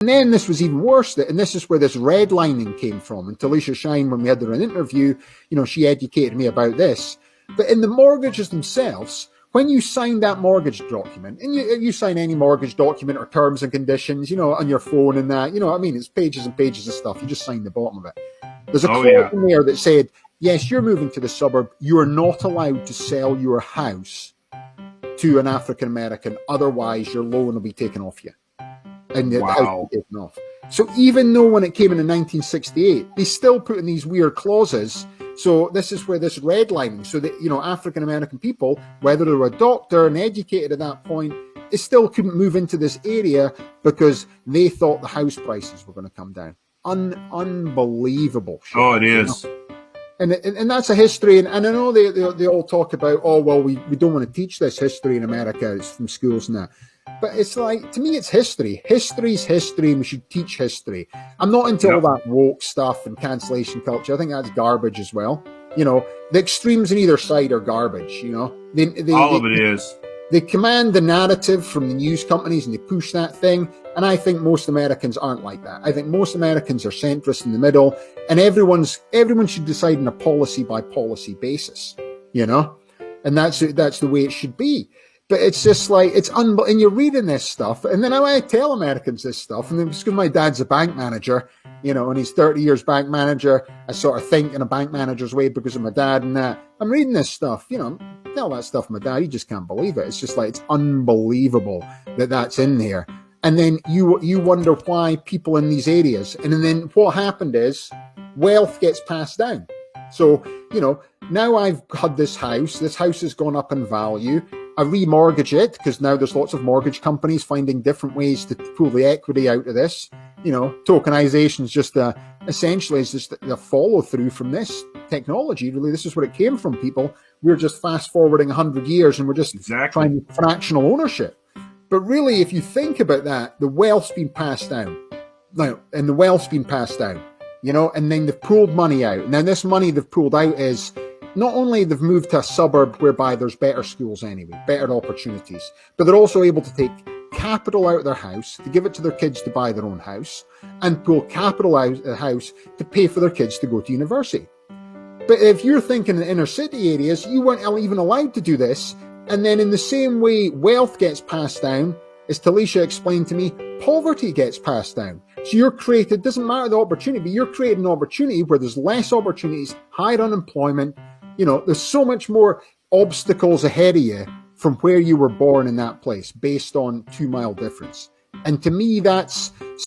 then this was even worse, and this is where this redlining came from. And Talisha Shine, when we had her in an interview, she educated me about this. But in the mortgages themselves, when you sign that mortgage document, and you sign any mortgage document or terms and conditions, on your phone and that, it's pages and pages of stuff. You just sign the bottom of it. There's a clause in there that said, yes, you're moving to the suburb. You are not allowed to sell your house to an African American. Otherwise, your loan will be taken off you. And the house will be taken off. So even though when it came in 1968, they still put in these weird clauses. So this is where this redlining, so that, African American people, whether they were a doctor and educated at that point, they still couldn't move into this area because they thought the house prices were going to come down. Unbelievable shit. Oh, it is. And that's a history. And I know they all talk about, we don't want to teach this history in America. It's from schools and that. But it's like, to me, it's history. History's history, and we should teach history. I'm not into all that woke stuff and cancellation culture. I think that's garbage as well. The extremes on either side are garbage, all of it is. They command the narrative from the news companies and they push that thing. And I think most Americans aren't like that. I think most Americans are centrist in the middle, and everyone should decide on a policy by policy basis, and that's the way it should be. But it's just like, and you're reading this stuff, and then I tell Americans this stuff, and then it's because my dad's a bank manager, and he's 30 years bank manager. I sort of think in a bank manager's way because of my dad and that. I'm reading this stuff, tell that stuff to my dad, he just can't believe it. It's just like, it's unbelievable that that's in there. And then you wonder why people in these areas, and then what happened is wealth gets passed down. So, now I've had this house has gone up in value. I remortgage it because now there's lots of mortgage companies finding different ways to pull the equity out of this. Tokenization is just essentially is just the follow through from this technology. Really, this is where it came from, people. We're just fast forwarding 100 years and we're just trying fractional ownership. But really, if you think about that, the wealth's been passed down. And then they've pulled money out. And then this money they've pulled out is not only they've moved to a suburb whereby there's better schools anyway, better opportunities, but they're also able to take capital out of their house, to give it to their kids to buy their own house, and pull capital out of the house to pay for their kids to go to university. But if you're thinking in inner city areas, you weren't even allowed to do this. And then in the same way wealth gets passed down, as Talisha explained to me, poverty gets passed down. So you're created, doesn't matter the opportunity, but you're creating an opportunity where there's less opportunities, higher unemployment. There's so much more obstacles ahead of you from where you were born in that place based on 2 mile difference. And to me, that's